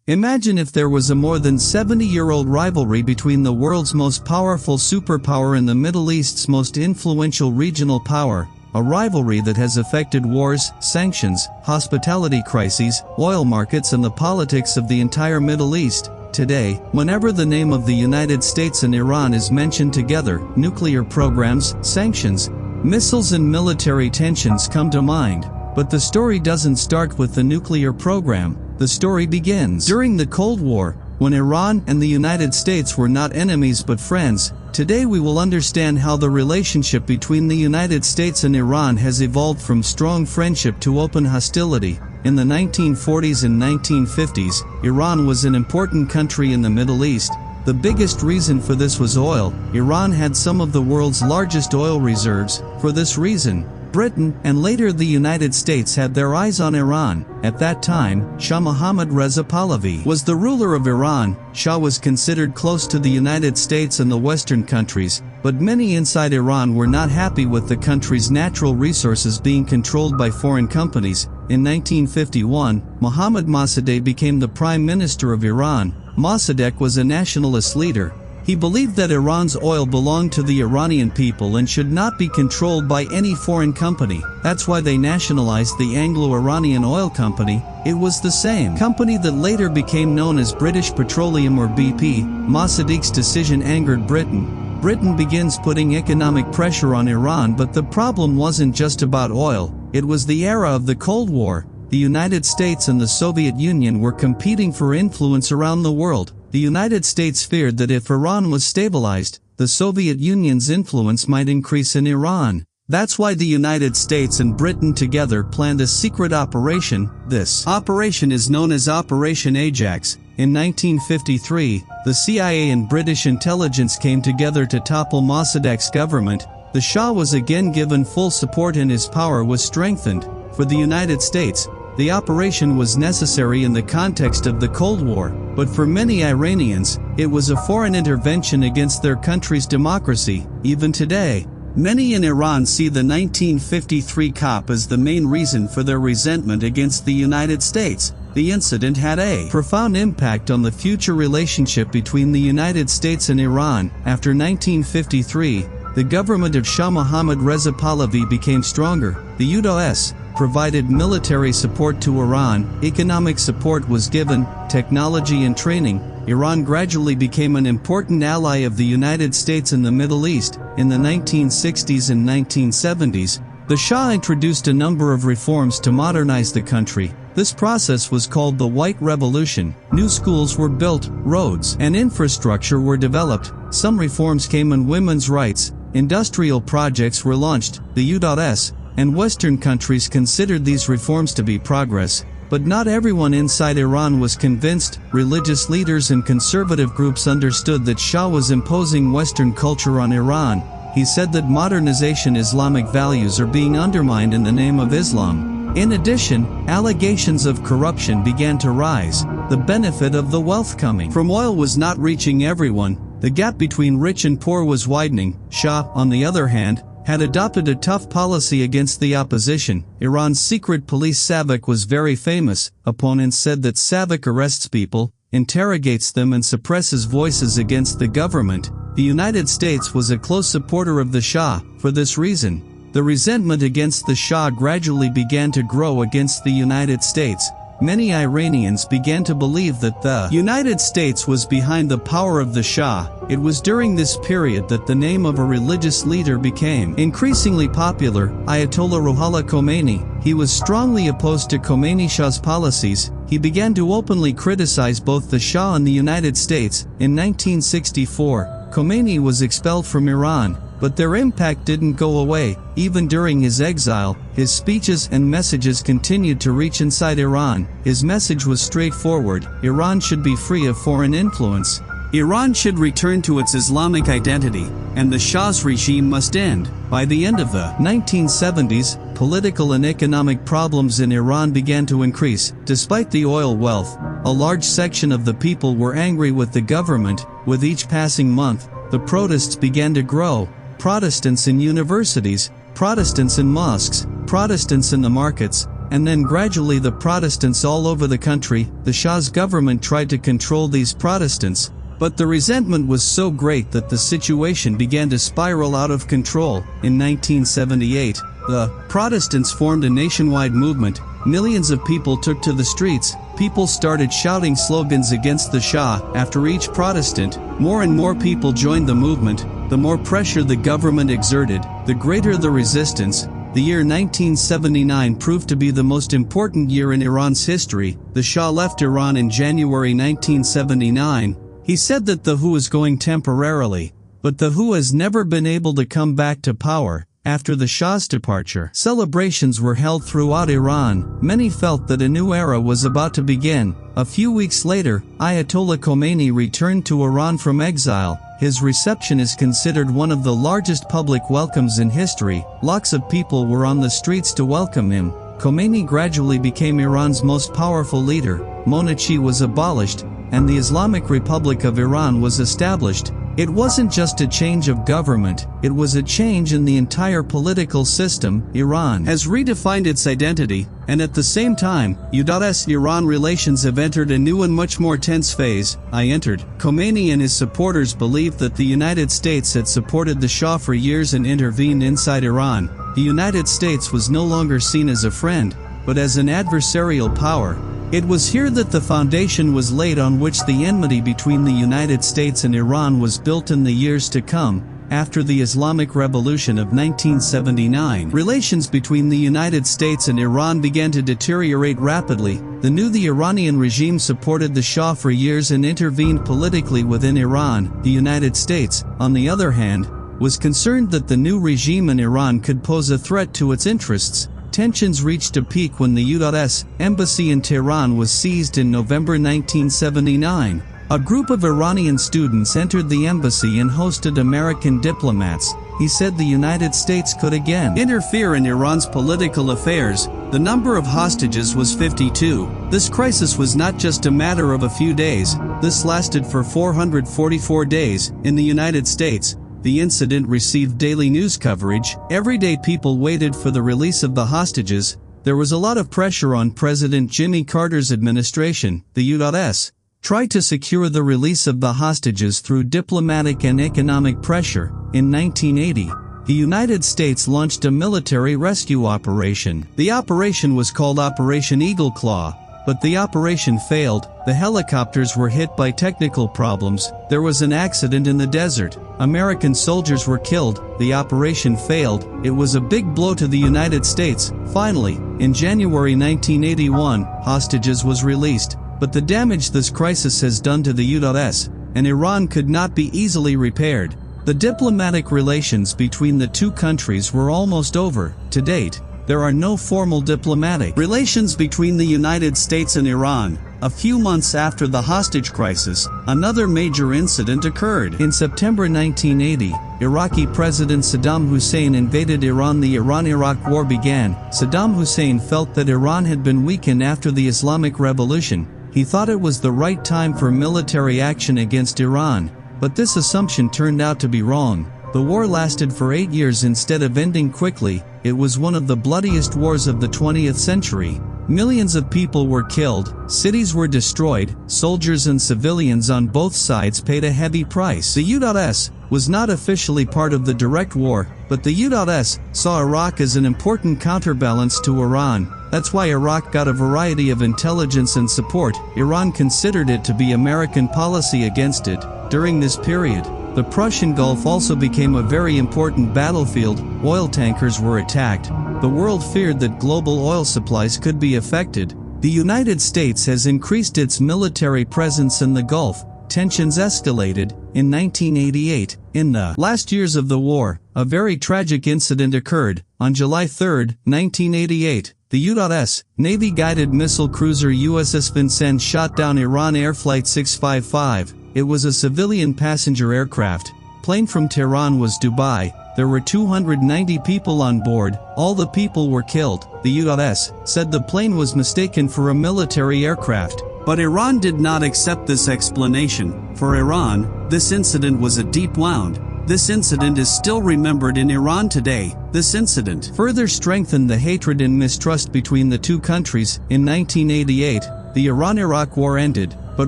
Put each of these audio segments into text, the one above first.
Imagine if there was a more than 70-year-old rivalry between the world's most powerful superpower and the Middle East's most influential regional power, a rivalry that has affected wars, sanctions, hospitality crises, oil markets and the politics of the entire Middle East. Today, whenever the name of the United States and Iran is mentioned together, nuclear programs, sanctions, missiles and military tensions come to mind. But the story doesn't start with the nuclear program. The story begins during the Cold War, when Iran and the United States were not enemies but friends. Today we will understand how the relationship between the United States and Iran has evolved from strong friendship to open hostility. In the 1940s and 1950s, Iran was an important country in the Middle East. The biggest reason for this was oil. Iran had some of the world's largest oil reserves. For this reason, Britain, and later the United States, had their eyes on Iran. At that time, Shah Mohammad Reza Pahlavi was the ruler of Iran. Shah was considered close to the United States and the Western countries, but many inside Iran were not happy with the country's natural resources being controlled by foreign companies. In 1951, Mohammad Mossadegh became the Prime Minister of Iran. Mossadegh was a nationalist leader. He believed that Iran's oil belonged to the Iranian people and should not be controlled by any foreign company. That's why they nationalized the Anglo-Iranian Oil Company. It was the same company that later became known as British Petroleum or BP. Mossadegh's decision angered Britain. Britain begins putting economic pressure on Iran, but the problem wasn't just about oil. It was the era of the Cold War. The United States and the Soviet Union were competing for influence around the world. The United States feared that if Iran was stabilized, the Soviet Union's influence might increase in Iran. That's why the United States and Britain together planned a secret operation. This operation is known as Operation Ajax. In 1953, the CIA and British intelligence came together to topple Mossadegh's government. The Shah was again given full support and his power was strengthened. For the United States, the operation was necessary in the context of the Cold War, but for many Iranians, it was a foreign intervention against their country's democracy. Even today, many in Iran see the 1953 COP as the main reason for their resentment against the United States. The incident had a profound impact on the future relationship between the United States and Iran. After 1953, the government of Shah Mohammad Reza Pahlavi became stronger. The U.S. provided military support to Iran, economic support was given, technology and training. Iran gradually became an important ally of the United States in the Middle East. In the 1960s and 1970s, the Shah introduced a number of reforms to modernize the country. This process was called the White Revolution. New schools were built, roads and infrastructure were developed. Some reforms came in women's rights. Industrial projects were launched. The U.S. and Western countries considered these reforms to be progress. But not everyone inside Iran was convinced. Religious leaders and conservative groups understood that Shah was imposing Western culture on Iran. He said that modernization Islamic values are being undermined in the name of Islam. In addition, allegations of corruption began to rise. The benefit of the wealth coming from oil was not reaching everyone. The gap between rich and poor was widening. Shah, on the other hand, had adopted a tough policy against the opposition. Iran's secret police SAVAK was very famous. Opponents said that SAVAK arrests people, interrogates them and suppresses voices against the government. The United States was a close supporter of the Shah. For this reason, the resentment against the Shah gradually began to grow against the United States. Many Iranians began to believe that the United States was behind the power of the Shah. It was during this period that the name of a religious leader became increasingly popular, Ayatollah Ruhollah Khomeini. He was strongly opposed to Khomeini Shah's policies. He began to openly criticize both the Shah and the United States. In 1964, Khomeini was expelled from Iran. But their impact didn't go away. Even during his exile, his speeches and messages continued to reach inside Iran. His message was straightforward: Iran should be free of foreign influence. Iran should return to its Islamic identity, and the Shah's regime must end. By the end of the 1970s, political and economic problems in Iran began to increase. Despite the oil wealth, a large section of the people were angry with the government. With each passing month, the protests began to grow. Protestants in universities, Protestants in mosques, Protestants in the markets, and then gradually the Protestants all over the country. The Shah's government tried to control these Protestants, but the resentment was so great that the situation began to spiral out of control. In 1978, the Protestants formed a nationwide movement. Millions of people took to the streets. People started shouting slogans against the Shah. After each Protestant, more and more people joined the movement. The more pressure the government exerted, the greater the resistance. The year 1979 proved to be the most important year in Iran's history. The Shah left Iran in January 1979. He said that the WHO is going temporarily, but the WHO has never been able to come back to power. After the Shah's departure, celebrations were held throughout Iran. Many felt that a new era was about to begin. A few weeks later, Ayatollah Khomeini returned to Iran from exile. His reception is considered one of the largest public welcomes in history. Lakhs of people were on the streets to welcome him. Khomeini gradually became Iran's most powerful leader. Monarchy was abolished, and the Islamic Republic of Iran was established. It wasn't just a change of government, it was a change in the entire political system. Iran has redefined its identity, and at the same time, U.S.-Iran relations have entered a new and much more tense phase. Khomeini and his supporters believed that the United States had supported the Shah for years and intervened inside Iran. The United States was no longer seen as a friend, but as an adversarial power. It was here that the foundation was laid on which the enmity between the United States and Iran was built in the years to come. After the Islamic Revolution of 1979, relations between the United States and Iran began to deteriorate rapidly. The Iranian regime supported the Shah for years and intervened politically within Iran. The United States, on the other hand, was concerned that the new regime in Iran could pose a threat to its interests. Tensions reached a peak when the U.S. embassy in Tehran was seized in November 1979. A group of Iranian students entered the embassy and hosted American diplomats. He said the United States could again interfere in Iran's political affairs. The number of hostages was 52. This crisis was not just a matter of a few days. This lasted for 444 days. In the United States, the incident received daily news coverage. Every day people waited for the release of the hostages. There was a lot of pressure on President Jimmy Carter's administration. The U.S. tried to secure the release of the hostages through diplomatic and economic pressure. In 1980, the United States launched a military rescue operation. The operation was called Operation Eagle Claw. But the operation failed. The helicopters were hit by technical problems. There was an accident in the desert. American soldiers were killed. The operation failed. It was a big blow to the United States. Finally, in January 1981, hostages was released. But the damage this crisis has done to the U.S. and Iran could not be easily repaired. The diplomatic relations between the two countries were almost over. To date, there are no formal diplomatic relations between the United States and Iran. A few months after the hostage crisis, another major incident occurred. In September 1980, Iraqi President Saddam Hussein invaded Iran. The Iran-Iraq War began. Saddam Hussein felt that Iran had been weakened after the Islamic Revolution. He thought it was the right time for military action against Iran. But this assumption turned out to be wrong. The war lasted for 8 years instead of ending quickly. It was one of the bloodiest wars of the 20th century. Millions of people were killed, cities were destroyed, soldiers and civilians on both sides paid a heavy price. The U.S. was not officially part of the direct war, but the U.S. saw Iraq as an important counterbalance to Iran. That's why Iraq got a variety of intelligence and support. Iran considered it to be American policy against it. During this period, the Persian Gulf also became a very important battlefield. Oil tankers were attacked. The world feared that global oil supplies could be affected. The United States has increased its military presence in the Gulf. Tensions escalated. In 1988, in the last years of the war, a very tragic incident occurred. On July 3, 1988, the U.S. Navy-guided missile cruiser USS Vincennes shot down Iran Air Flight 655. It was a civilian passenger aircraft. Plane from Tehran was Dubai. There were 290 people on board. All the people were killed. The U.S. said the plane was mistaken for a military aircraft. But Iran did not accept this explanation. For Iran, this incident was a deep wound. This incident is still remembered in Iran today. This incident further strengthened the hatred and mistrust between the two countries. In 1988, the Iran-Iraq War ended, but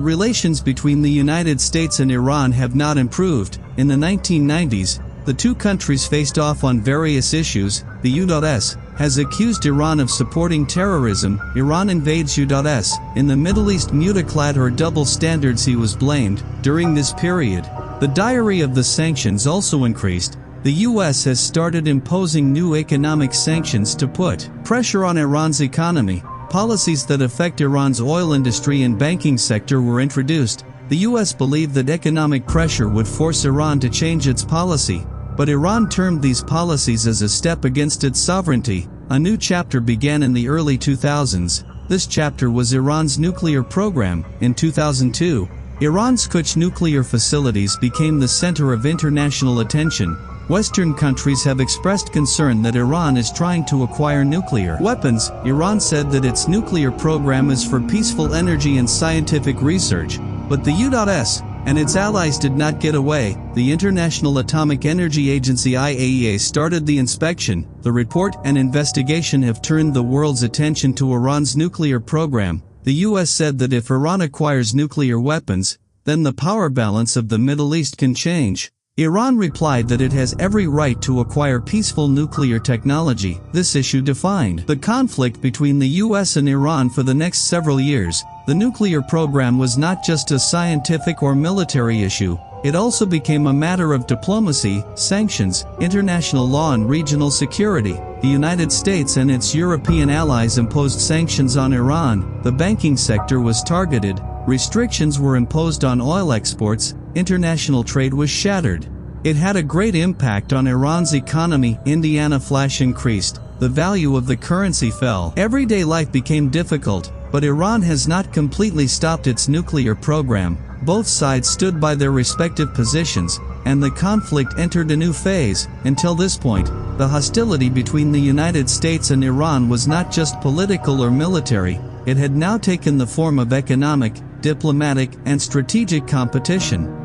relations between the United States and Iran have not improved. In the 1990s, the two countries faced off on various issues. The U.S. has accused Iran of supporting terrorism. Iran invades U.S. In the Middle East, mutaclad or double standards he was blamed. During this period, the diary of the sanctions also increased. The U.S. has started imposing new economic sanctions to put pressure on Iran's economy. Policies that affect Iran's oil industry and banking sector were introduced. The U.S. believed that economic pressure would force Iran to change its policy, but Iran termed these policies as a step against its sovereignty. A new chapter began in the early 2000s. This chapter was Iran's nuclear program. In 2002, Iran's Kuch nuclear facilities became the center of international attention. Western countries have expressed concern that Iran is trying to acquire nuclear weapons. Iran said that its nuclear program is for peaceful energy and scientific research, but the U.S. and its allies did not get away. The International Atomic Energy Agency (IAEA) started the inspection. The report and investigation have turned the world's attention to Iran's nuclear program. The U.S. said that if Iran acquires nuclear weapons, then the power balance of the Middle East can change. Iran replied that it has every right to acquire peaceful nuclear technology. This issue defined the conflict between the U.S. and Iran for the next several years. The nuclear program was not just a scientific or military issue. It also became a matter of diplomacy, sanctions, international law and regional security. The United States and its European allies imposed sanctions on Iran. The banking sector was targeted. Restrictions were imposed on oil exports. International trade was shattered. It had a great impact on Iran's economy. Indiana flash increased. The value of the currency fell. Everyday life became difficult, but Iran has not completely stopped its nuclear program. Both sides stood by their respective positions, and the conflict entered a new phase. Until this point, the hostility between the United States and Iran was not just political or military. It had now taken the form of economic, diplomatic, and strategic competition.